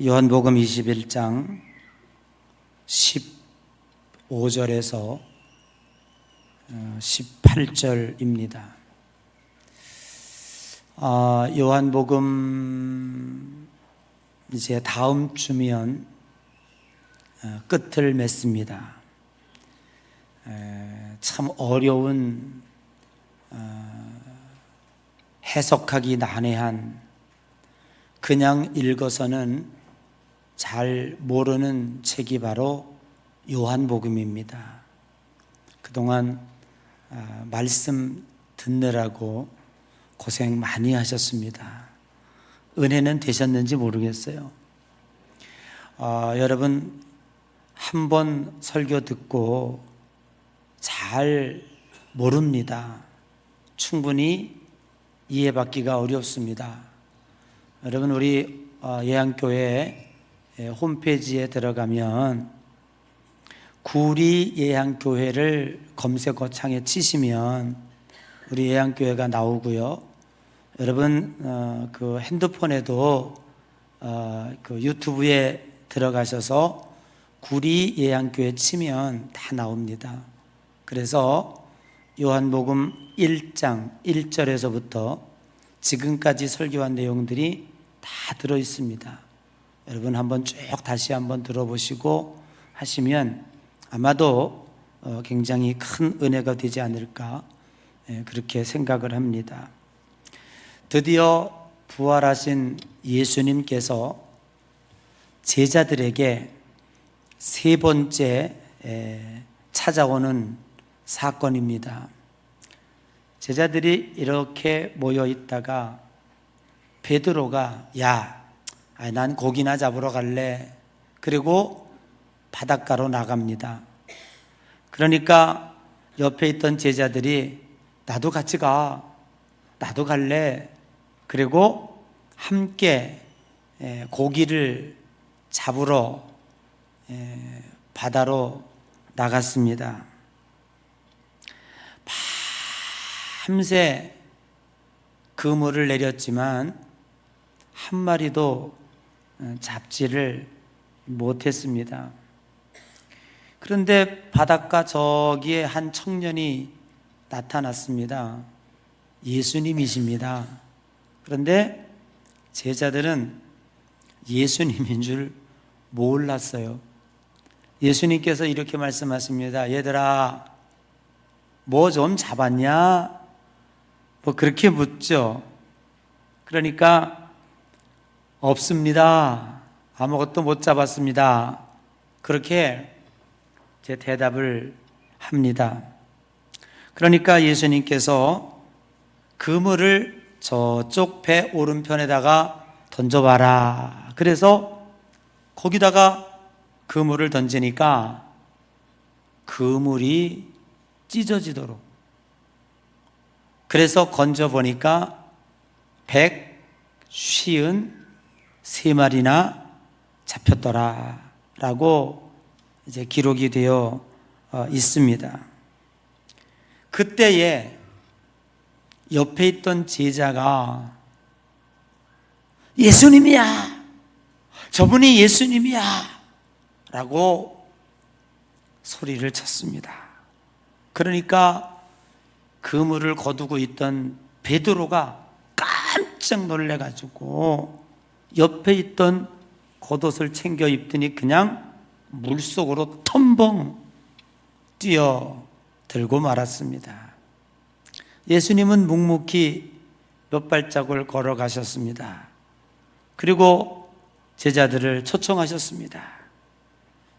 요한복음 21장 15절에서 18절입니다. 요한복음 이제 다음 주면 끝을 맺습니다. 참 어려운, 해석하기 난해한, 그냥 읽어서는 잘 모르는 책이 바로 요한복음입니다. 그동안 말씀 듣느라고 고생 많이 하셨습니다. 은혜는 되셨는지 모르겠어요. 여러분, 한 번 설교 듣고 잘 모릅니다. 충분히 이해받기가 어렵습니다. 여러분, 우리 예양교회 홈페이지에 들어가면 구리 예양교회를 검색어창에 치시면 우리 예양교회가 나오고요. 여러분, 그 핸드폰에도 그 유튜브에 들어가셔서 구리 예양교회 치면 다 나옵니다. 그래서 요한복음 1장 1절에서부터 지금까지 설교한 내용들이 다 들어 있습니다. 여러분 한번 쭉 다시 한번 들어보시고 하시면 아마도 굉장히 큰 은혜가 되지 않을까, 그렇게 생각을 합니다. 드디어 부활하신 예수님께서 제자들에게 세 번째 찾아오는 사건입니다. 제자들이 이렇게 모여 있다가 베드로가 난 고기나 잡으러 갈래. 그리고 바닷가로 나갑니다. 그러니까 옆에 있던 제자들이 나도 같이 가. 나도 갈래. 그리고 함께 고기를 잡으러 바다로 나갔습니다. 밤새 그물을 내렸지만 한 마리도 잡지를 못했습니다. 그런데 바닷가 저기에 한 청년이 나타났습니다. 예수님이십니다. 그런데 제자들은 예수님인 줄 몰랐어요. 예수님께서 이렇게 말씀하십니다. 얘들아, 뭐 좀 잡았냐? 뭐 그렇게 묻죠. 그러니까 없습니다. 아무것도 못 잡았습니다. 그렇게 제 대답을 합니다. 그러니까 예수님께서 그물을 저쪽 배 오른편에다가 던져봐라. 그래서 거기다가 그물을 던지니까 그물이 찢어지도록, 그래서 건져보니까 153마리나 잡혔더라 라고 이제 기록이 되어 있습니다. 그때에 옆에 있던 제자가 예수님이야, 저분이 예수님이야 라고 소리를 쳤습니다. 그러니까 그물을 거두고 있던 베드로가 깜짝 놀래가지고 옆에 있던 겉옷을 챙겨 입더니 그냥 물속으로 텀벙 뛰어들고 말았습니다. 예수님은 묵묵히 몇 발자국을 걸어가셨습니다. 그리고 제자들을 초청하셨습니다.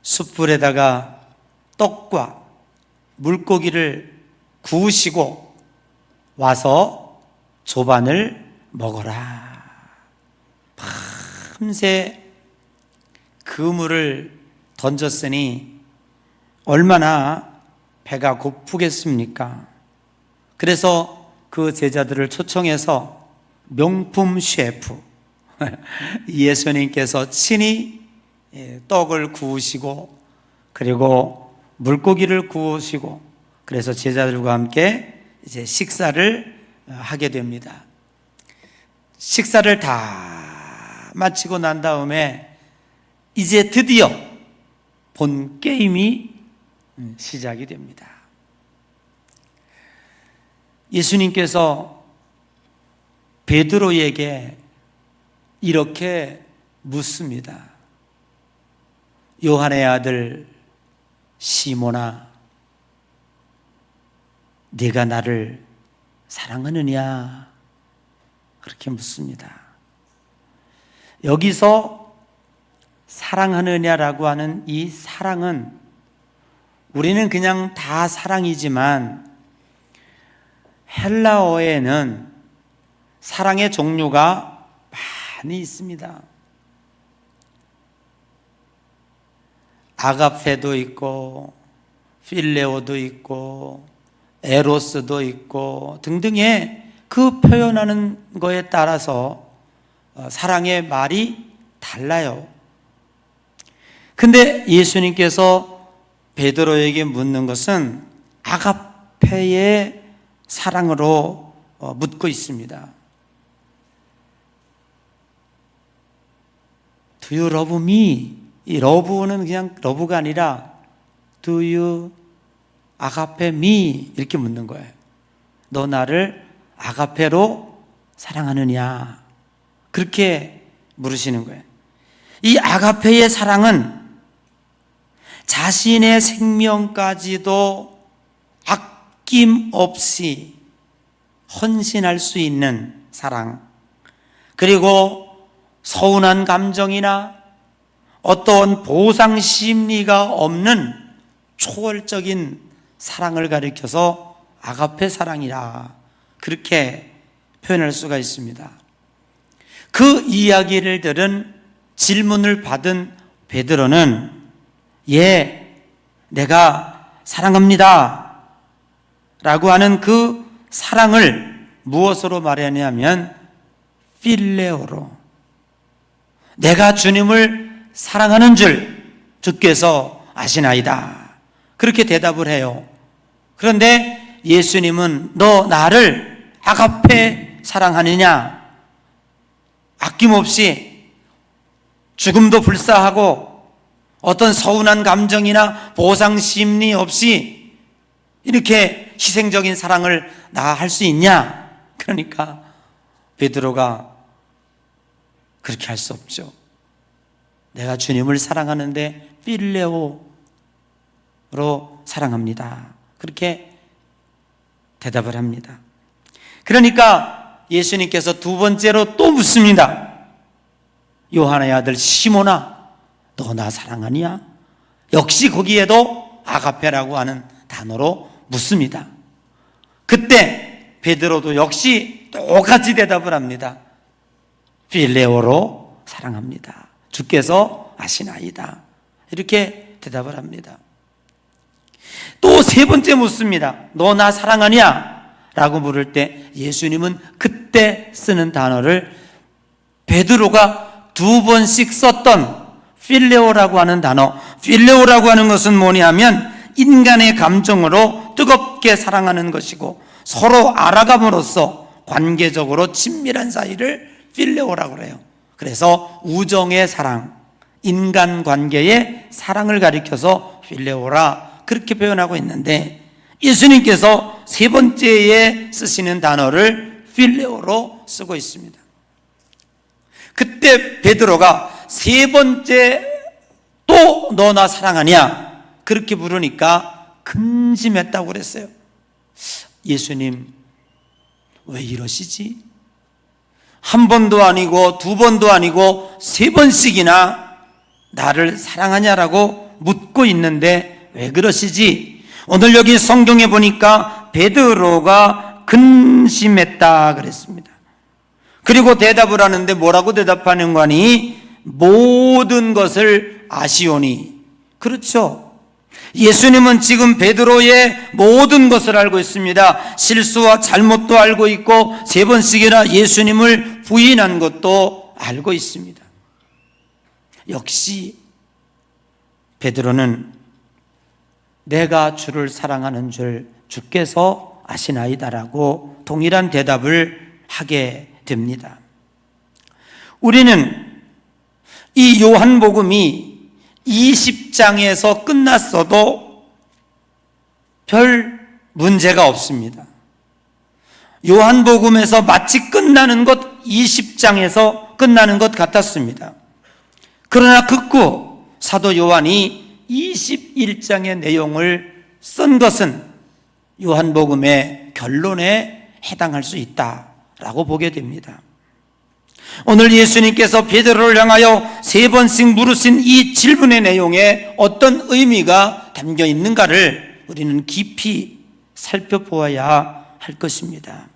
숯불에다가 떡과 물고기를 구우시고 와서 조반을 먹어라. 밤새 그물을 던졌으니 얼마나 배가 고프겠습니까? 그래서 그 제자들을 초청해서 명품 셰프 예수님께서 친히 떡을 구우시고 그리고 물고기를 구우시고, 그래서 제자들과 함께 이제 식사를 하게 됩니다. 식사를 다 마치고 난 다음에 이제 드디어 본 게임이 시작이 됩니다. 예수님께서 베드로에게 이렇게 묻습니다. 요한의 아들 시몬아, 네가 나를 사랑하느냐? 그렇게 묻습니다. 여기서 사랑하느냐라고 하는 이 사랑은 우리는 그냥 다 사랑이지만 헬라어에는 사랑의 종류가 많이 있습니다. 아가페도 있고 필레오도 있고 에로스도 있고 등등의 그 표현하는 거에 따라서 사랑의 말이 달라요. 근데 예수님께서 베드로에게 묻는 것은 아가페의 사랑으로 묻고 있습니다. Do you love me? 이 러브는 그냥 러브가 아니라 Do you 아가페 me? 이렇게 묻는 거예요. 너 나를 아가페로 사랑하느냐? 그렇게 물으시는 거예요. 이 아가페의 사랑은 자신의 생명까지도 아낌없이 헌신할 수 있는 사랑, 그리고 서운한 감정이나 어떤 보상 심리가 없는 초월적인 사랑을 가리켜서 아가페 사랑이라 그렇게 표현할 수가 있습니다. 그 이야기를 들은 질문을 받은 베드로는 예, 내가 사랑합니다 라고 하는 그 사랑을 무엇으로 말하냐면 필레오로, 내가 주님을 사랑하는 줄 주께서 아시나이다, 그렇게 대답을 해요. 그런데 예수님은 너 나를 아가페 사랑하느냐? 아낌없이 죽음도 불사하고 어떤 서운한 감정이나 보상 심리 없이 이렇게 희생적인 사랑을 나 할 수 있냐? 그러니까 베드로가 그렇게 할 수 없죠. 내가 주님을 사랑하는데 필레오로 사랑합니다, 그렇게 대답을 합니다. 그러니까 예수님께서 두 번째로 또 묻습니다. 요한의 아들 시몬아, 너 나 사랑하냐? 역시 거기에도 아가페라고 하는 단어로 묻습니다. 그때 베드로도 역시 똑같이 대답을 합니다. 필레오로 사랑합니다, 주께서 아시나이다, 이렇게 대답을 합니다. 또 세 번째 묻습니다. 너 나 사랑하냐? 라고 물을 때 예수님은 그때 쓰는 단어를 베드로가 두 번씩 썼던 필레오라고 하는 단어, 필레오라고 하는 것은 뭐냐면 인간의 감정으로 뜨겁게 사랑하는 것이고 서로 알아감으로써 관계적으로 친밀한 사이를 필레오라고 해요. 그래서 우정의 사랑, 인간관계의 사랑을 가리켜서 필레오라 그렇게 표현하고 있는데, 예수님께서 세 번째에 쓰시는 단어를 필레오로 쓰고 있습니다. 그때 베드로가 세 번째 또 너 나 사랑하냐? 그렇게 물으니까 근심했다고 그랬어요. 예수님 왜 이러시지? 한 번도 아니고 두 번도 아니고 세 번씩이나 나를 사랑하냐라고 묻고 있는데 왜 그러시지? 오늘 여기 성경에 보니까 베드로가 근심했다 그랬습니다. 그리고 대답을 하는데 뭐라고 대답하는 거니? 모든 것을 아시오니. 그렇죠. 예수님은 지금 베드로의 모든 것을 알고 있습니다. 실수와 잘못도 알고 있고 세 번씩이나 예수님을 부인한 것도 알고 있습니다. 역시 베드로는 내가 주를 사랑하는 줄 주께서 아시나이다라고 동일한 대답을 하게 됩니다. 우리는 이 요한복음이 20장에서 끝났어도 별 문제가 없습니다. 요한복음에서 마치 끝나는 것 20장에서 끝나는 것 같았습니다. 그러나 극구 사도 요한이 21장의 내용을 쓴 것은 요한복음의 결론에 해당할 수 있다라고 보게 됩니다. 오늘 예수님께서 베드로를 향하여 3번씩 물으신 이 질문의 내용에 어떤 의미가 담겨 있는가를 우리는 깊이 살펴보아야 할 것입니다.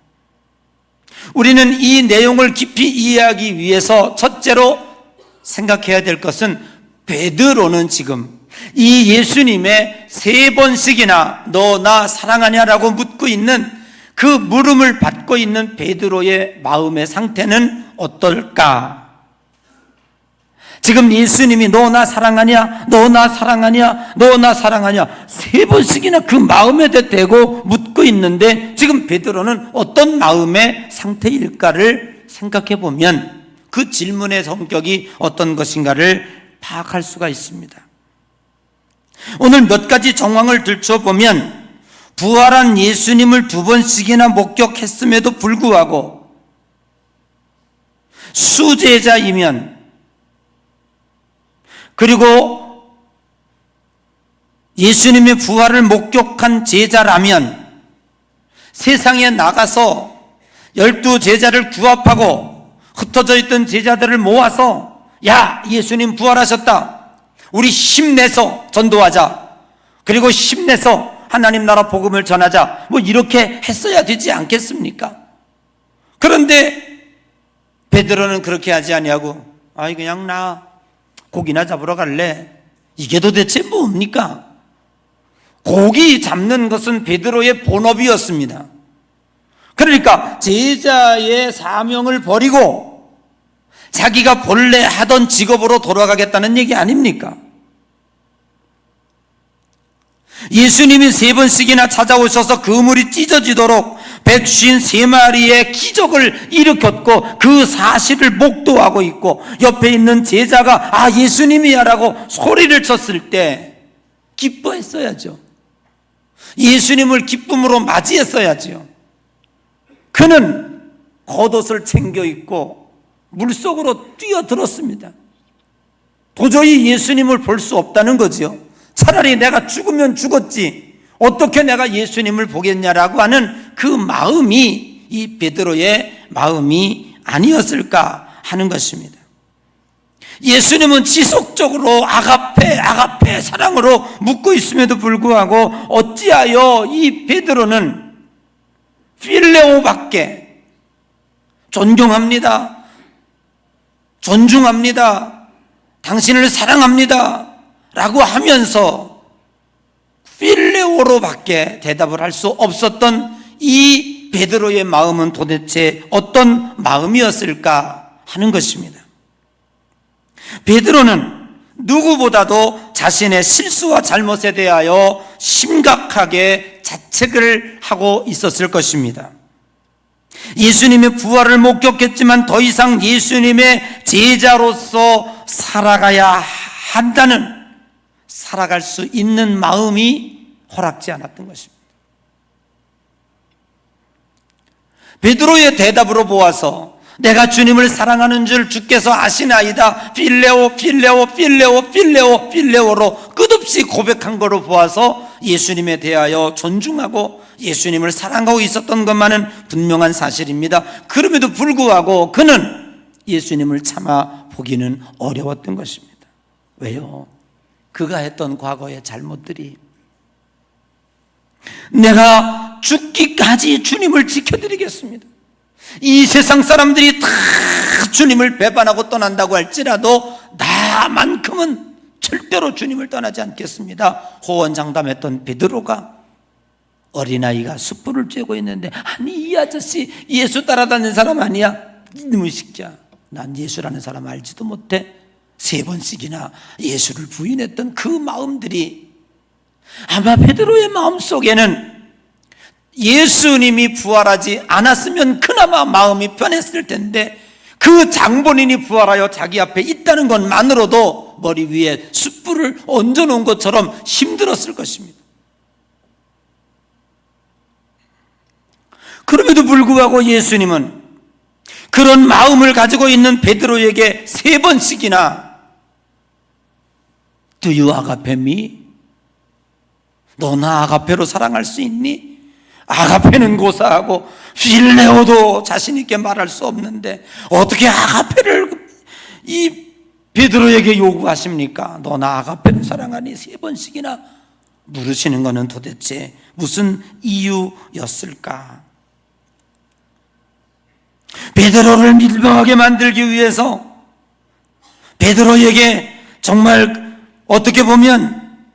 우리는 이 내용을 깊이 이해하기 위해서 첫째로 생각해야 될 것은 베드로는 지금 이 예수님의 3번씩이나 너 나 사랑하냐라고 묻고 있는 그 물음을 받고 있는 베드로의 마음의 상태는 어떨까? 지금 예수님이 너 나 사랑하냐? 너 나 사랑하냐? 너 나 사랑하냐? 3번씩이나 그 마음에 대고 묻고 있는데 지금 베드로는 어떤 마음의 상태일까를 생각해 보면 그 질문의 성격이 어떤 것인가를 파악할 수가 있습니다. 오늘 몇 가지 정황을 들춰보면 부활한 예수님을 2번씩이나 목격했음에도 불구하고 수제자이면, 그리고 예수님의 부활을 목격한 제자라면 세상에 나가서 12제자를 구합하고 흩어져 있던 제자들을 모아서 야, 예수님 부활하셨다, 우리 힘내서 전도하자, 그리고 힘내서 하나님 나라 복음을 전하자, 뭐 이렇게 했어야 되지 않겠습니까? 그런데 베드로는 그렇게 하지 아니하고 아이 그냥 나 고기나 잡으러 갈래. 이게 도대체 뭡니까? 고기 잡는 것은 베드로의 본업이었습니다. 그러니까 제자의 사명을 버리고 자기가 본래 하던 직업으로 돌아가겠다는 얘기 아닙니까? 예수님이 3번씩이나 찾아오셔서 그물이 찢어지도록 153마리의 기적을 일으켰고 그 사실을 목도하고 있고 옆에 있는 제자가 아 예수님이야 라고 소리를 쳤을 때 기뻐했어야죠. 예수님을 기쁨으로 맞이했어야죠. 그는 겉옷을 챙겨 입고 물속으로 뛰어들었습니다. 도저히 예수님을 볼 수 없다는 거죠. 차라리 내가 죽으면 죽었지 어떻게 내가 예수님을 보겠냐라고 하는 그 마음이 이 베드로의 마음이 아니었을까 하는 것입니다. 예수님은 지속적으로 아가페 사랑으로 묻고 있음에도 불구하고 어찌하여 이 베드로는 필레오밖에 존경합니다, 존중합니다, 당신을 사랑합니다 라고 하면서 필레오로밖에 대답을 할 수 없었던 이 베드로의 마음은 도대체 어떤 마음이었을까 하는 것입니다. 베드로는 누구보다도 자신의 실수와 잘못에 대하여 심각하게 자책을 하고 있었을 것입니다. 예수님의 부활을 목격했지만 더 이상 예수님의 제자로서 살아가야 한다는, 살아갈 수 있는 마음이 허락지 않았던 것입니다. 베드로의 대답으로 보아서 내가 주님을 사랑하는 줄 주께서 아시나이다, 필레오로 끝없이 고백한 것으로 보아서 예수님에 대하여 존중하고 예수님을 사랑하고 있었던 것만은 분명한 사실입니다. 그럼에도 불구하고 그는 예수님을 참아 보기는 어려웠던 것입니다. 왜요? 그가 했던 과거의 잘못들이, 내가 죽기까지 주님을 지켜드리겠습니다, 이 세상 사람들이 다 주님을 배반하고 떠난다고 할지라도 나만큼은 절대로 주님을 떠나지 않겠습니다, 호언장담했던 베드로가 어린아이가 숯불을 쬐고 있는데 아니 이 아저씨 예수 따라다니는 사람 아니야? 이놈의 새끼야, 난 예수라는 사람 알지도 못해. 3번씩이나 예수를 부인했던 그 마음들이 아마 베드로의 마음속에는 예수님이 부활하지 않았으면 그나마 마음이 편했을 텐데 그 장본인이 부활하여 자기 앞에 있다는 것만으로도 머리 위에 숯불을 얹어놓은 것처럼 힘들었을 것입니다. 그럼에도 불구하고 예수님은 그런 마음을 가지고 있는 베드로에게 3번씩이나 Do you agape me? 너 나 아가페로 사랑할 수 있니? 아가페는 고사하고 필레오도 자신 있게 말할 수 없는데 어떻게 아가페를 이 베드로에게 요구하십니까? 너 나 아가페를 사랑하니? 3번씩이나 물으시는 것은 도대체 무슨 이유였을까? 베드로를 밀방하게 만들기 위해서, 베드로에게 정말 어떻게 보면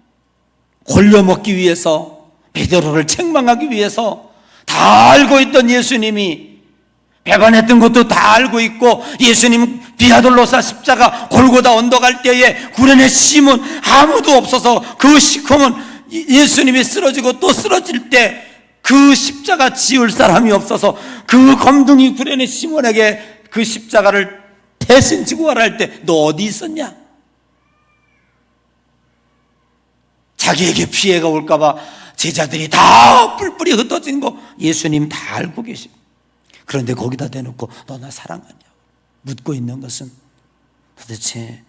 골려먹기 위해서, 베드로를 책망하기 위해서 다 알고 있던 예수님이, 배반했던 것도 다 알고 있고, 예수님 비아돌로사 십자가 골고다 언덕 갈 때에 구레네 시몬 아무도 없어서 그 시커먼 예수님이 쓰러지고 또 쓰러질 때 그 십자가 지을 사람이 없어서 그 검둥이 구레네 시몬에게 그 십자가를 대신 지고 가라 할 때 너 어디 있었냐? 자기에게 피해가 올까봐 제자들이 다 뿔뿔이 흩어진 거 예수님 다 알고 계시고, 그런데 거기다 대놓고 너 나 사랑하냐 묻고 있는 것은 도대체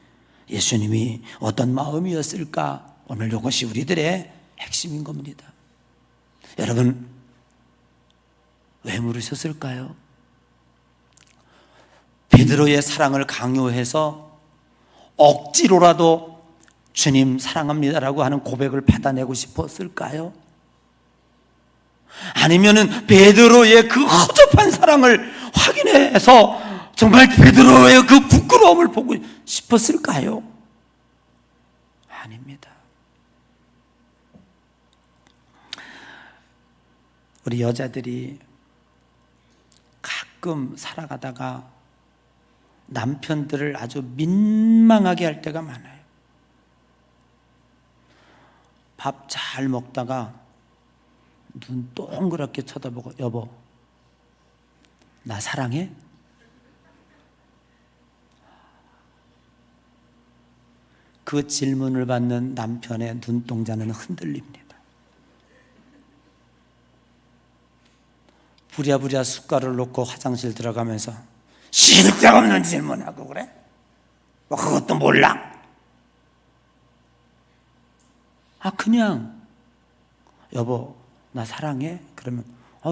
예수님이 어떤 마음이었을까? 오늘 이것이 우리들의 핵심인 겁니다. 여러분, 왜 물으셨을까요? 베드로의 사랑을 강요해서 억지로라도 주님 사랑합니다라고 하는 고백을 받아내고 싶었을까요? 아니면은 베드로의 그 허접한 사랑을 확인해서 정말 베드로의 그 부끄러움을 보고 싶었을까요? 아닙니다. 우리 여자들이 가끔 살아가다가 남편들을 아주 민망하게 할 때가 많아요. 밥 잘 먹다가 눈 동그랗게 쳐다보고 여보 나 사랑해? 그 질문을 받는 남편의 눈동자는 흔들립니다. 부랴부랴 숟가락을 놓고 화장실 들어가면서 쓸데없는 질문하고 그래? 뭐 그것도 몰라? 그냥 여보 나 사랑해? 그러면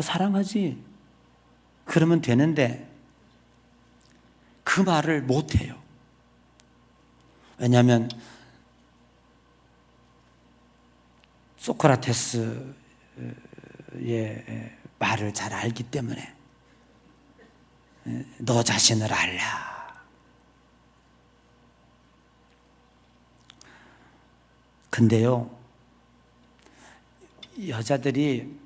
사랑하지 그러면 되는데 그 말을 못해요. 왜냐하면 소크라테스의 말을 잘 알기 때문에 너 자신을 알라. 근데요, 여자들이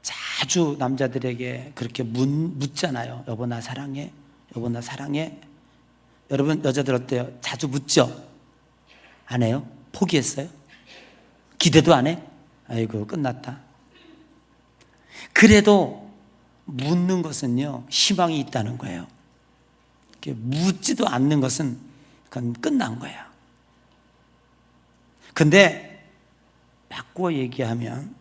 자주 남자들에게 그렇게 묻잖아요. 여보 나 사랑해? 여보 나 사랑해? 여러분 여자들 어때요? 자주 묻죠? 안 해요? 포기했어요? 기대도 안 해? 아이고 끝났다. 그래도 묻는 것은요 희망이 있다는 거예요. 묻지도 않는 것은 그건 끝난 거야. 근데 바꿔 얘기하면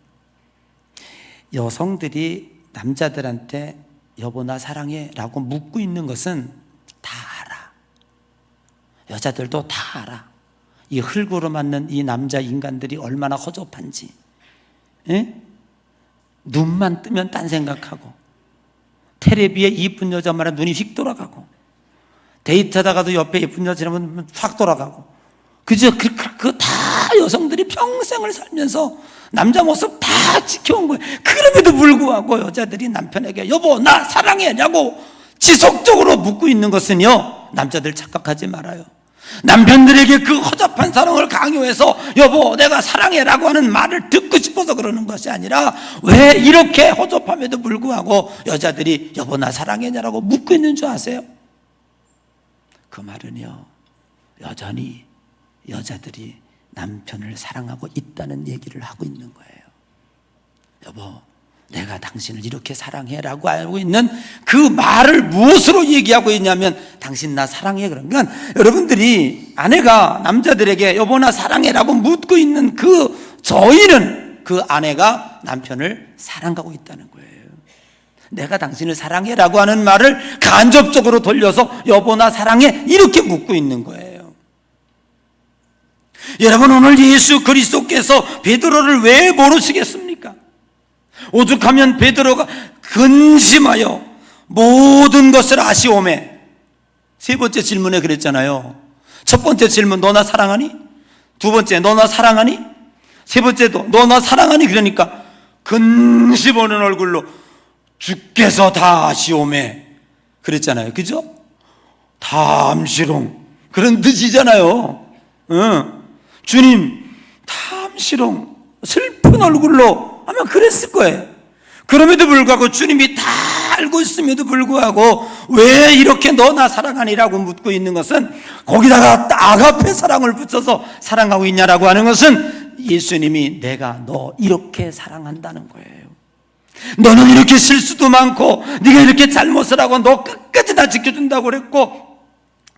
여성들이 남자들한테 여보 나 사랑해 라고 묻고 있는 것은 다 알아. 여자들도 다 알아. 이 흙으로 맞는 이 남자 인간들이 얼마나 허접한지. 에? 눈만 뜨면 딴 생각하고, 텔레비에 이쁜 여자 말에 눈이 휙 돌아가고, 데이트하다가도 옆에 예쁜 여자 지나면 확 돌아가고, 그저 그 다 여성들이 평생을 살면서 남자 모습 다 지켜온 거예요. 그럼에도 불구하고 여자들이 남편에게 여보 나 사랑해 라고 지속적으로 묻고 있는 것은요, 남자들 착각하지 말아요. 남편들에게 그 허접한 사랑을 강요해서 여보 내가 사랑해 라고 하는 말을 듣고 싶어서 그러는 것이 아니라, 왜 이렇게 허접함에도 불구하고 여자들이 여보 나 사랑해냐라고 묻고 있는 줄 아세요? 그 말은요, 여전히 여자들이 남편을 사랑하고 있다는 얘기를 하고 있는 거예요. 여보 내가 당신을 이렇게 사랑해라고 하고 있는 그 말을 무엇으로 얘기하고 있냐면 당신 나 사랑해. 그러니까 여러분들이 아내가 남자들에게 여보 나 사랑해라고 묻고 있는 그 저희는 그 아내가 남편을 사랑하고 있다는 거예요. 내가 당신을 사랑해라고 하는 말을 간접적으로 돌려서 여보 나 사랑해 이렇게 묻고 있는 거예요. 여러분 오늘 예수 그리스도께서 베드로를 왜 모르시겠습니까? 오죽하면 베드로가 근심하여 모든 것을 아시오매. 세 번째 질문에 그랬잖아요. 첫 번째 질문 너 나 사랑하니? 두 번째 너 나 사랑하니? 세 번째도 너 나 사랑하니? 그러니까 근심하는 얼굴로 주께서 다 아시오매 그랬잖아요. 그죠? 탐시롱 그런 뜻이잖아요. 주님 탐시롱 슬픈 얼굴로 아마 그랬을 거예요. 그럼에도 불구하고 주님이 다 알고 있음에도 불구하고 왜 이렇게 너 나 사랑하니라고 묻고 있는 것은 거기다가 아가페 사랑을 붙여서 사랑하고 있냐라고 하는 것은 예수님이 내가 너 이렇게 사랑한다는 거예요. 너는 이렇게 실수도 많고 네가 이렇게 잘못을 하고 너 끝까지 다 지켜준다고 그랬고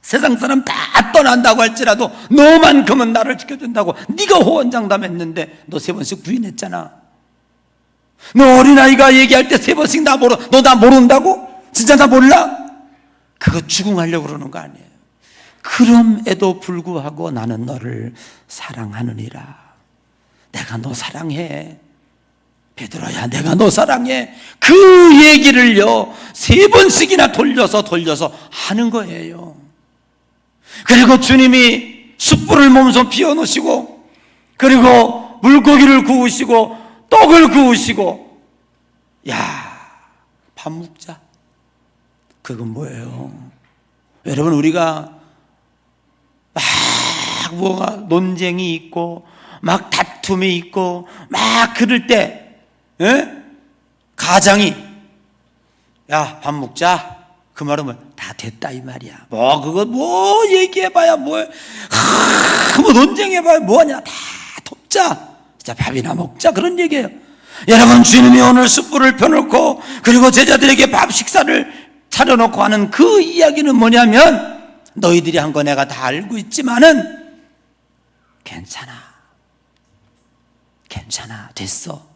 세상 사람 다 떠난다고 할지라도 너만큼은 나를 지켜준다고 네가 호언장담했는데 너 3번씩 부인했잖아. 너 어린아이가 얘기할 때 3번씩 너 나 모른다고? 진짜 나 몰라? 그거 추궁하려고 그러는 거 아니에요. 그럼에도 불구하고 나는 너를 사랑하느니라. 내가 너 사랑해. 베드로야 내가 너 사랑해. 그 얘기를요 3번씩이나 돌려서 하는 거예요. 그리고 주님이 숯불을 몸소 피워놓으시고 그리고 물고기를 구우시고 떡을 구우시고 야 밥 먹자. 그건 뭐예요? 여러분 우리가 막 뭐가 논쟁이 있고 막 다툼이 있고 막 그럴 때 가장이 야 밥 먹자 그 말은 뭐 다 됐다 이 말이야. 뭐 그거 뭐 얘기해봐야 뭐 논쟁해봐야 뭐하냐. 다 돕자. 진짜 밥이나 먹자 그런 얘기예요. 여러분 주님이 오늘 숯불을 펴놓고 그리고 제자들에게 밥 식사를 차려놓고 하는 그 이야기는 뭐냐면 너희들이 한 거 내가 다 알고 있지만은 괜찮아 됐어.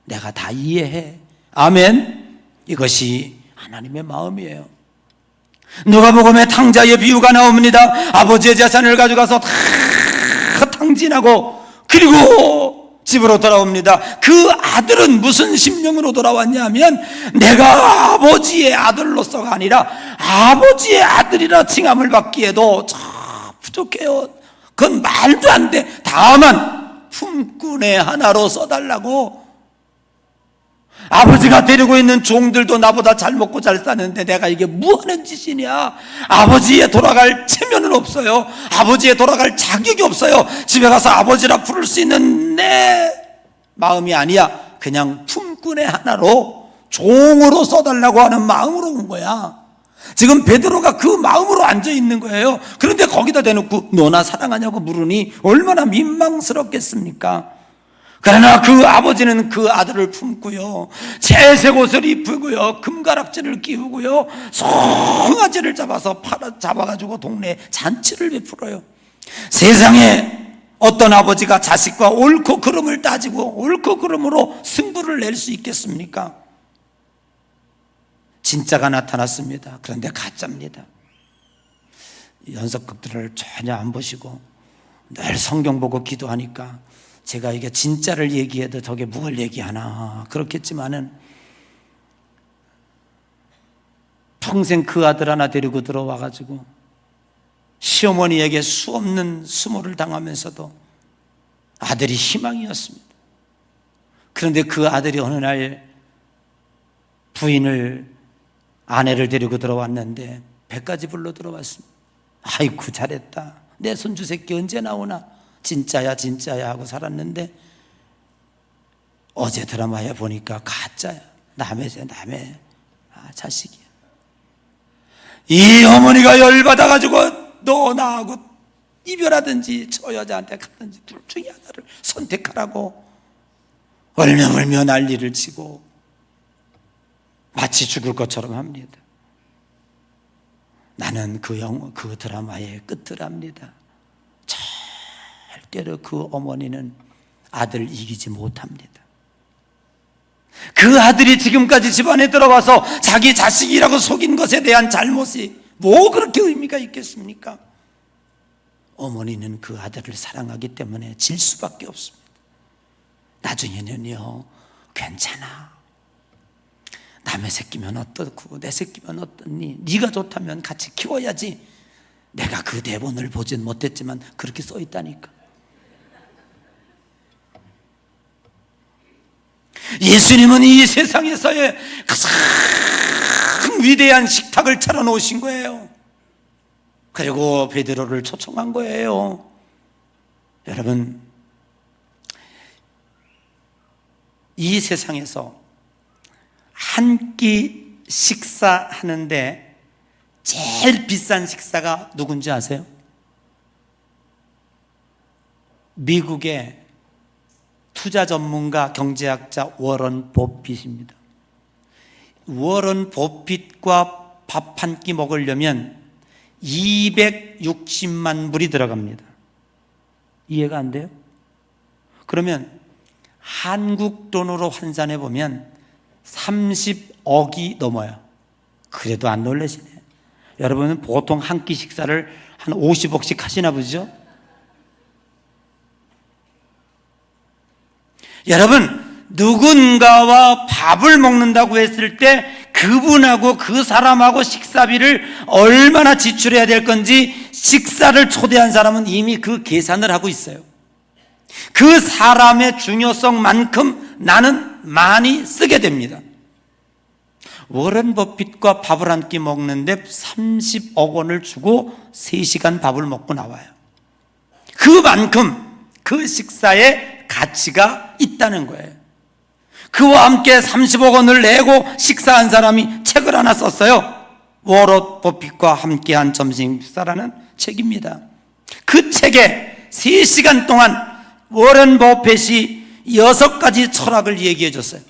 내가 다 이해해. 아멘. 이것이 하나님의 마음이에요. 누가복음에 탕자의 비유가 나옵니다. 아버지의 재산을 가져가서 다 탕진하고 그리고 집으로 돌아옵니다. 그 아들은 무슨 심령으로 돌아왔냐면 내가 아버지의 아들로서가 아니라 아버지의 아들이라 칭함을 받기에도 참 부족해요. 그건 말도 안 돼. 다만 품꾼의 하나로 써달라고. 아버지가 데리고 있는 종들도 나보다 잘 먹고 잘 사는데 내가 이게 뭐하는 짓이냐. 아버지에 돌아갈 체면은 없어요. 아버지에 돌아갈 자격이 없어요. 집에 가서 아버지라 부를 수 있는 내 마음이 아니야. 그냥 품꾼의 하나로 종으로 써달라고 하는 마음으로 온 거야. 지금 베드로가 그 마음으로 앉아있는 거예요. 그런데 거기다 대놓고 너나 사랑하냐고 물으니 얼마나 민망스럽겠습니까? 그러나 그 아버지는 그 아들을 품고요 채색 옷을 입히고요 금가락지를 끼우고요 송아지를 잡아가지고 동네에 잔치를 베풀어요. 세상에 어떤 아버지가 자식과 옳고 그름을 따지고 옳고 그름으로 승부를 낼 수 있겠습니까? 진짜가 나타났습니다. 그런데 가짜입니다. 연속극들을 전혀 안 보시고 늘 성경 보고 기도하니까 제가 이게 진짜를 얘기해도 저게 뭘 얘기하나 그렇겠지만은 평생 그 아들 하나 데리고 들어와가지고 시어머니에게 수없는 수모를 당하면서도 아들이 희망이었습니다. 그런데 그 아들이 어느 날 아내를 데리고 들어왔는데 배까지 불러 들어왔습니다. 아이고 잘했다. 내 손주 새끼 언제 나오나. 진짜야 하고 살았는데 어제 드라마에 보니까 가짜야. 남의 자식이야. 이 어머니가 열받아가지고 너 나하고 이별하든지 저 여자한테 가든지 둘 중에 하나를 선택하라고 얼며멀며 난리를 치고 마치 죽을 것처럼 합니다. 나는 그 드라마의 끝을 압니다. 절대로 그 어머니는 아들을 이기지 못합니다. 그 아들이 지금까지 집안에 들어와서 자기 자식이라고 속인 것에 대한 잘못이 뭐 그렇게 의미가 있겠습니까? 어머니는 그 아들을 사랑하기 때문에 질 수밖에 없습니다. 나중에는요, 괜찮아. 남의 새끼면 어떻고 내 새끼면 어떻니? 네가 좋다면 같이 키워야지. 내가 그 대본을 보진 못했지만 그렇게 써 있다니까. 예수님은 이 세상에서의 가장 위대한 식탁을 차려놓으신 거예요. 그리고 베드로를 초청한 거예요. 여러분, 이 세상에서 한 끼 식사하는데 제일 비싼 식사가 누군지 아세요? 미국의 투자 전문가 경제학자 워런 버핏입니다. 워런 버핏과 밥 한 끼 먹으려면 260만 불이 들어갑니다. 이해가 안 돼요? 그러면 한국 돈으로 환산해 보면 30억이 넘어요. 그래도 안 놀라시네. 여러분은 보통 한 끼 식사를 한 50억씩 하시나 보죠? 여러분, 누군가와 밥을 먹는다고 했을 때 그분하고 그 사람하고 식사비를 얼마나 지출해야 될 건지 식사를 초대한 사람은 이미 그 계산을 하고 있어요. 그 사람의 중요성만큼 나는 많이 쓰게 됩니다. 워런 버핏과 밥을 한 끼 먹는데 30억 원을 주고 3시간 밥을 먹고 나와요. 그만큼 그 식사에 가치가 있다는 거예요. 그와 함께 30억 원을 내고 식사한 사람이 책을 하나 썼어요. 워런 버핏과 함께한 점심 식사라는 책입니다. 그 책에 3시간 동안 워런 버핏이 6가지 철학을 얘기해 줬어요.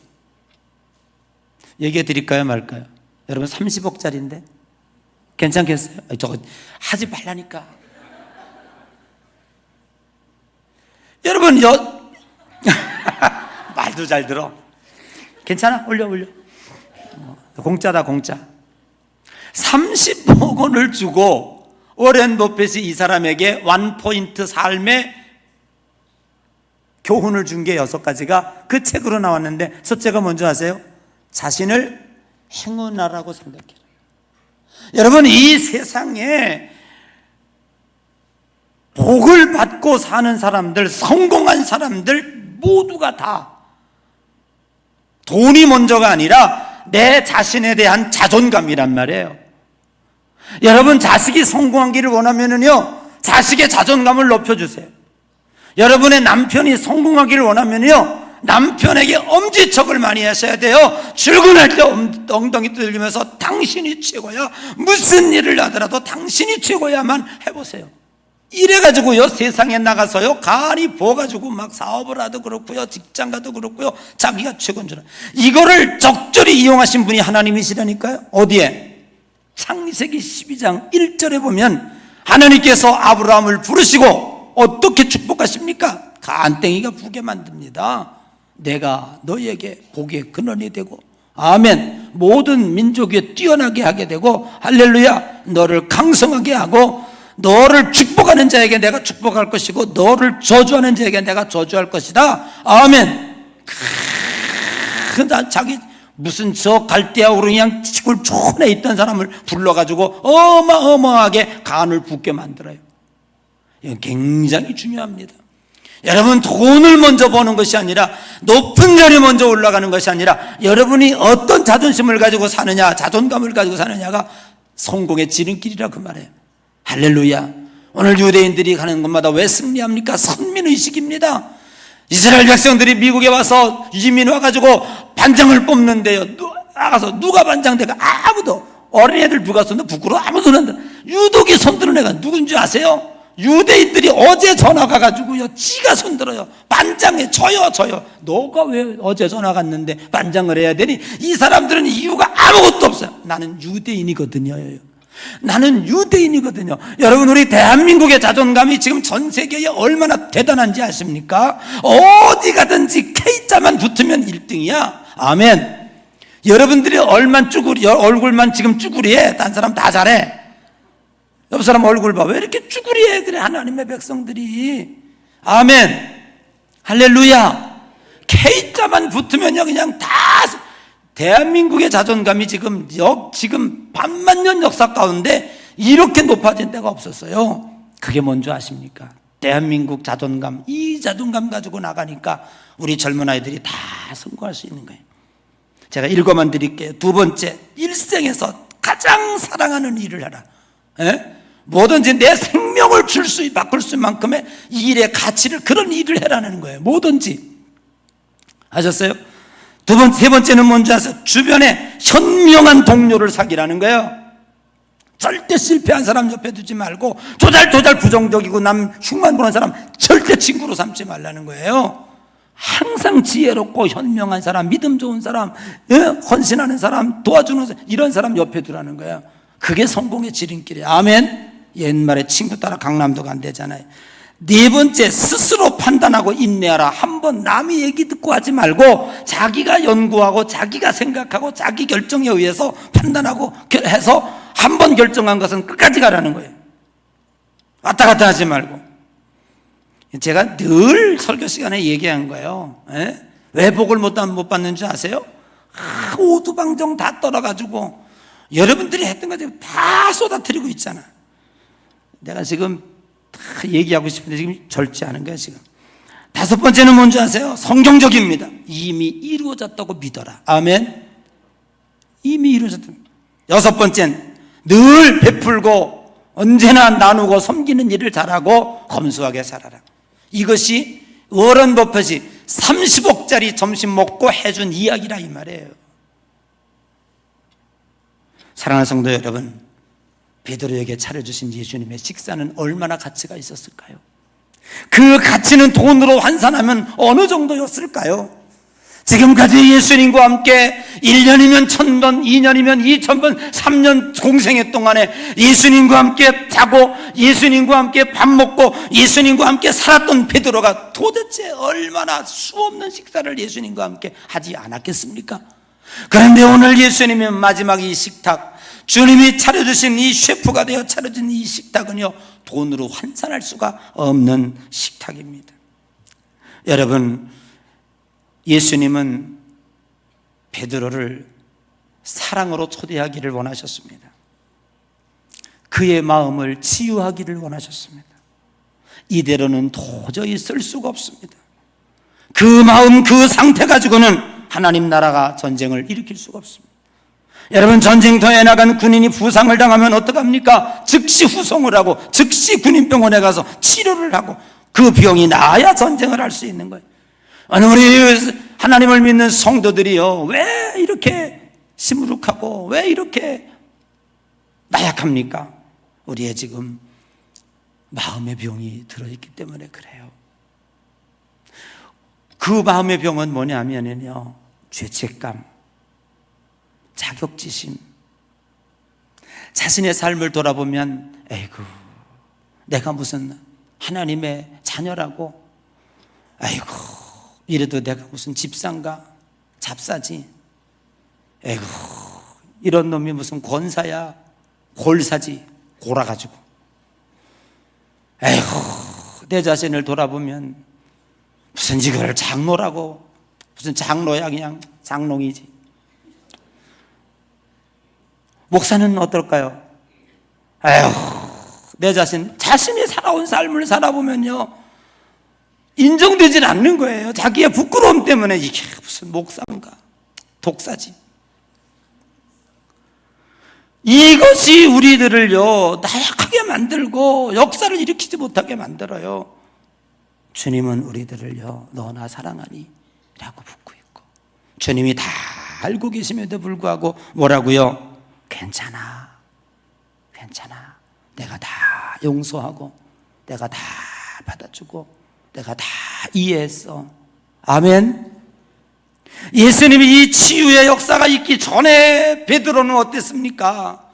얘기해 드릴까요 말까요? 여러분 30억짜리인데 괜찮겠어요? 저거 하지 말라니까. 여러분 말도 잘 들어. 괜찮아? 올려 공짜다 공짜. 30억 원을 주고 워런 버핏이 이 사람에게 원포인트 삶의 교훈을 준 게 6가지가 그 책으로 나왔는데, 첫째가 뭔지 아세요? 자신을 행운하라고 생각해요. 여러분, 이 세상에 복을 받고 사는 사람들, 성공한 사람들 모두가 다 돈이 먼저가 아니라 내 자신에 대한 자존감이란 말이에요. 여러분, 자식이 성공하기를 원하면요, 자식의 자존감을 높여주세요. 여러분의 남편이 성공하기를 원하면요, 남편에게 엄지척을 많이 하셔야 돼요. 출근할 때 엉덩이 들리면서 당신이 최고야, 무슨 일을 하더라도 당신이 최고야만 해보세요. 이래가지고요, 세상에 나가서요, 간이 부어가지고 막 사업을 하도 그렇고요, 직장 가도 그렇고요, 자기가 최고인 줄 알아요. 이거를 적절히 이용하신 분이 하나님이시라니까요. 어디에? 창세기 12장 1절에 보면 하나님께서 아브라함을 부르시고 어떻게 축복하십니까? 간땡이가 부게 만듭니다. 내가 너에게 복의 근원이 되고, 아멘, 모든 민족 위에 뛰어나게 하게 되고, 할렐루야, 너를 강성하게 하고, 너를 축복하는 자에게 내가 축복할 것이고, 너를 저주하는 자에게 내가 저주할 것이다. 아멘. 자기 무슨 저 갈대아우로 그냥 시골 촌에 있던 사람을 불러가지고 어마어마하게 간을 붓게 만들어요. 이건 굉장히 중요합니다. 여러분, 돈을 먼저 버는 것이 아니라, 높은 자리에 먼저 올라가는 것이 아니라, 여러분이 어떤 자존심을 가지고 사느냐, 자존감을 가지고 사느냐가 성공의 지름길이라 그 말이에요. 할렐루야. 오늘 유대인들이 가는 곳마다 왜 승리합니까? 선민의식입니다. 이스라엘 백성들이 미국에 와서 이민 와가지고 반장을 뽑는데요, 나가서 누가 반장대가? 아무도. 어린애들 누가 손도 부끄러워? 아무도 손 안 들어. 유독이 손 드는 애가 누군지 아세요? 유대인들이 어제 전화 가가지고요, 지가 손들어요. 반장해, 저요. 너가 왜 어제 전화 갔는데 반장을 해야 되니? 이 사람들은 이유가 아무것도 없어요. 나는 유대인이거든요. 여러분, 우리 대한민국의 자존감이 지금 전 세계에 얼마나 대단한지 아십니까? 어디 가든지 K자만 붙으면 1등이야. 아멘. 여러분들이 얼굴만 지금 쭈구리해. 딴 사람 다 잘해. 옆 사람 얼굴 봐. 왜 이렇게 쭈구리해? 그래, 하나님의 백성들이. 아멘. 할렐루야. K자만 붙으면요, 그냥 다. 대한민국의 자존감이 지금 반만년 역사 가운데 이렇게 높아진 데가 없었어요. 그게 뭔지 아십니까? 대한민국 자존감, 이 자존감 가지고 나가니까 우리 젊은 아이들이 다 성공할 수 있는 거예요. 제가 읽어만 드릴게요. 두 번째, 일생에서 가장 사랑하는 일을 해라. 뭐든지 내 생명을 바꿀 수 만큼의 이 일의 가치를, 그런 일을 해라는 거예요. 뭐든지. 아셨어요? 세 번째는 뭔지 아세요? 주변에 현명한 동료를 사귀라는 거예요. 절대 실패한 사람 옆에 두지 말고, 조잘조잘 부정적이고 남 흉만 보는 사람 절대 친구로 삼지 말라는 거예요. 항상 지혜롭고 현명한 사람, 믿음 좋은 사람, 헌신하는 사람, 도와주는 사람, 이런 사람 옆에 두라는 거예요. 그게 성공의 지름길이에요. 아멘. 옛말에 친구 따라 강남도 간대잖아요. 네 번째, 스스로 판단하고 인내하라. 한번 남의 얘기 듣고 하지 말고 자기가 연구하고 자기가 생각하고 자기 결정에 의해서 판단하고 해서 한번 결정한 것은 끝까지 가라는 거예요. 왔다 갔다 하지 말고. 제가 늘 설교 시간에 얘기한 거예요. 왜 복을 못 받는 줄 아세요? 오두방정 다 떨어가지고 여러분들이 했던 거 지금 다 쏟아뜨리고 있잖아. 내가 지금 다 얘기하고 싶은데 지금 절제하는 거야 지금. 다섯 번째는 뭔지 아세요? 성경적입니다. 이미 이루어졌다고 믿어라. 아멘. 이미 이루어졌다. 여섯 번째는 늘 베풀고 언제나 나누고 섬기는 일을 잘하고 검소하게 살아라. 이것이 워런 버핏이 30억짜리 점심 먹고 해준 이야기라 이 말이에요. 사랑하는 성도 여러분, 베드로에게 차려주신 예수님의 식사는 얼마나 가치가 있었을까요? 그 가치는 돈으로 환산하면 어느 정도였을까요? 지금까지 예수님과 함께 1년이면 1000번, 2년이면 2000번, 3년 공생애 동안에 예수님과 함께 자고 예수님과 함께 밥 먹고 예수님과 함께 살았던 베드로가 도대체 얼마나 수없는 식사를 예수님과 함께 하지 않았겠습니까? 그런데 오늘 예수님의 마지막 이 식탁, 주님이 차려주신 이 셰프가 되어 차려준 이 식탁은요, 돈으로 환산할 수가 없는 식탁입니다. 여러분, 예수님은 베드로를 사랑으로 초대하기를 원하셨습니다. 그의 마음을 치유하기를 원하셨습니다. 이대로는 도저히 쓸 수가 없습니다. 그 마음, 그 상태 가지고는 하나님 나라가 전쟁을 일으킬 수가 없습니다. 여러분, 전쟁터에 나간 군인이 부상을 당하면 어떡합니까? 즉시 후송을 하고 즉시 군인병원에 가서 치료를 하고 그 병이 나아야 전쟁을 할 수 있는 거예요. 아니, 우리 하나님을 믿는 성도들이요, 왜 이렇게 시무룩하고 왜 이렇게 나약합니까? 우리의 지금 마음의 병이 들어있기 때문에 그래요. 그 마음의 병은 뭐냐면요, 죄책감, 자격지심. 자신의 삶을 돌아보면 에이구, 내가 무슨 하나님의 자녀라고, 아이고, 이래도 내가 무슨 집사인가, 잡사지, 에이구, 이런 놈이 무슨 권사야, 골사지, 골아가지고, 에이구, 내 자신을 돌아보면 무슨 이걸 장로라고, 무슨 장로야, 그냥 장롱이지. 목사는 어떨까요? 에휴, 내 자신이 살아온 삶을 살아보면요, 인정되질 않는 거예요. 자기의 부끄러움 때문에 이게 무슨 목사인가, 독사지. 이것이 우리들을요, 나약하게 만들고 역사를 일으키지 못하게 만들어요. 주님은 우리들을요, 너나 사랑하니 라고 묻고 있고, 주님이 다 알고 계심에도 불구하고 뭐라고요? 괜찮아, 내가 다 용서하고 내가 다 받아주고 내가 다 이해했어. 아멘. 예수님이 이 치유의 역사가 있기 전에 베드로는 어땠습니까?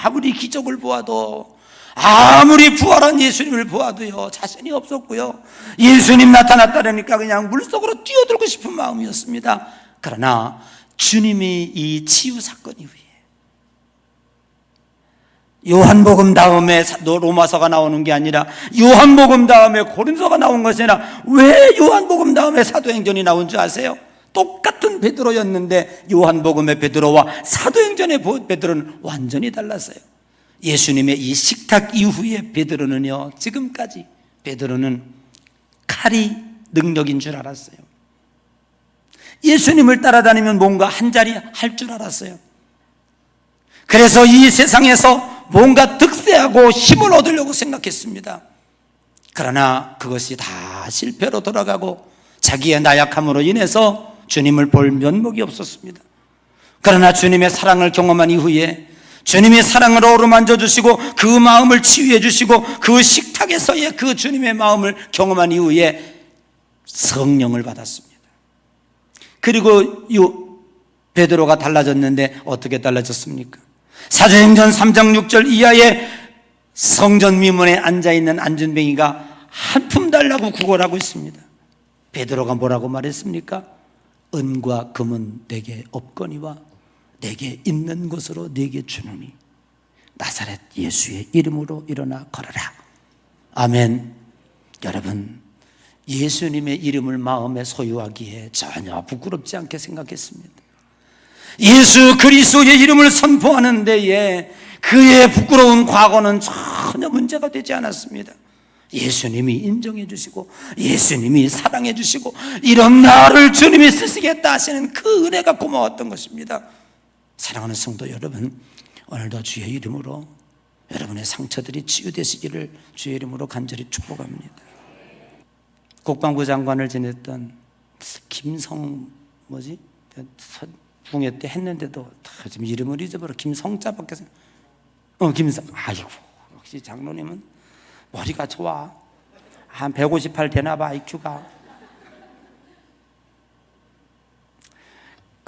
아무리 기적을 보아도, 아무리 부활한 예수님을 보아도요, 자신이 없었고요, 예수님 나타났다니까 그냥 물속으로 뛰어들고 싶은 마음이었습니다. 그러나 주님이 이 치유 사건 이후에, 요한복음 다음에 로마서가 나오는 게 아니라 요한복음 다음에 고린도서가 나온 것이 아니라, 왜 요한복음 다음에 사도행전이 나온 줄 아세요? 똑같은 베드로였는데 요한복음의 베드로와 사도행전의 베드로는 완전히 달랐어요. 예수님의 이 식탁 이후에 베드로는요, 지금까지 베드로는 칼이 능력인 줄 알았어요. 예수님을 따라다니면 뭔가 한 자리 할 줄 알았어요. 그래서 이 세상에서 뭔가 득세하고 힘을 얻으려고 생각했습니다. 그러나 그것이 다 실패로 돌아가고 자기의 나약함으로 인해서 주님을 볼 면목이 없었습니다. 그러나 주님의 사랑을 경험한 이후에, 주님의 사랑으로 어루만져 주시고 그 마음을 치유해 주시고 그 식탁에서의 그 주님의 마음을 경험한 이후에 성령을 받았습니다. 그리고 베드로가 달라졌는데 어떻게 달라졌습니까? 사도행전 3장 6절 이하에 성전 미문에 앉아있는 안전뱅이가 한 품 달라고 구걸하고 있습니다. 베드로가 뭐라고 말했습니까? 은과 금은 내게 없거니와 내게 있는 것으로 내게 주노니 나사렛 예수의 이름으로 일어나 걸어라. 아멘. 여러분, 예수님의 이름을 마음에 소유하기에 전혀 부끄럽지 않게 생각했습니다. 예수 그리스도의 이름을 선포하는 데에 그의 부끄러운 과거는 전혀 문제가 되지 않았습니다. 예수님이 인정해 주시고 예수님이 사랑해 주시고 이런 나를 주님이 쓰시겠다 하시는 그 은혜가 고마웠던 것입니다. 사랑하는 성도 여러분, 오늘도 주의 이름으로 여러분의 상처들이 치유되시기를 주의 이름으로 간절히 축복합니다. 국방부 장관을 지냈던 김성 붕해 때 했는데도 지금 이름을 잊어버려. 김성자밖에 김성. 아이고, 역시 장로님은 머리가 좋아. 한 158 되나 봐, IQ가.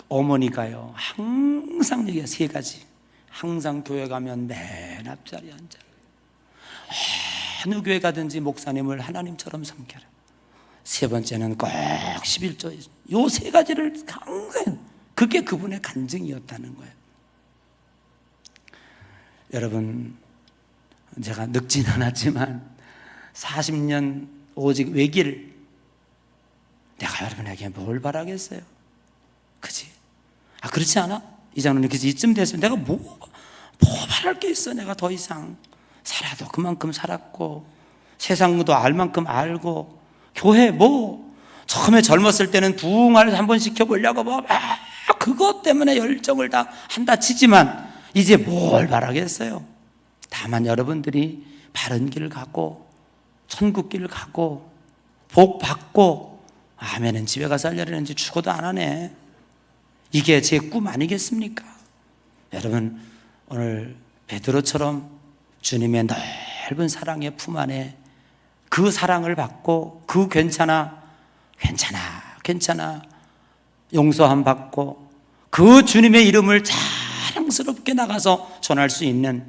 어머니가요, 항상 얘기해. 세 가지. 항상 교회 가면 맨 앞자리에 앉아. 어느 교회 가든지 목사님을 하나님처럼 섬겨라. 세 번째는 꼭 11조. 요 세 가지를 항상, 그게 그분의 간증이었다는 거예요. 여러분, 제가 늙진 않았지만 40년 오직 외길, 내가 여러분에게 뭘 바라겠어요? 그치? 그렇지 않아? 이 장로님, 그치? 이쯤 됐으면 내가 뭐 바랄 게 있어? 내가 더 이상 살아도 그만큼 살았고 세상도 알 만큼 알고, 교회 처음에 젊었을 때는 부흥을 한번 시켜보려고 그것 때문에 열정을 다 한다 치지만 이제 뭘 바라겠어요? 다만 여러분들이 바른 길을 가고 천국 길을 가고 복 받고, 아멘은 집에 가서 하려는지 죽어도 안 하네. 이게 제 꿈 아니겠습니까? 여러분, 오늘 베드로처럼 주님의 넓은 사랑의 품 안에 그 사랑을 받고 그 괜찮아 용서함 받고 그 주님의 이름을 자랑스럽게 나가서 전할 수 있는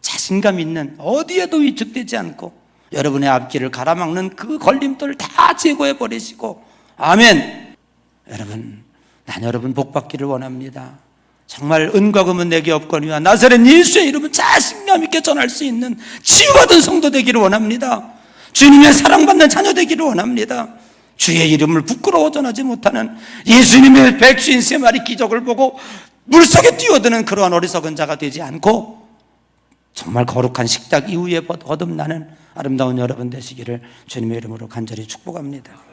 자신감 있는, 어디에도 위축되지 않고 여러분의 앞길을 가로막는 그 걸림돌을 다 제거해 버리시고, 아멘. 여러분, 난 여러분 복 받기를 원합니다. 정말 은과 금은 내게 없거니와 나사렛 예수의 이름은 자신감 있게 전할 수 있는 치유받은 성도 되기를 원합니다. 주님의 사랑받는 자녀 되기를 원합니다. 주의 이름을 부끄러워 전하지 못하는, 예수님의 153마리 기적을 보고 물속에 뛰어드는 그러한 어리석은 자가 되지 않고 정말 거룩한 식탁 이후에 거듭나는 아름다운 여러분 되시기를 주님의 이름으로 간절히 축복합니다.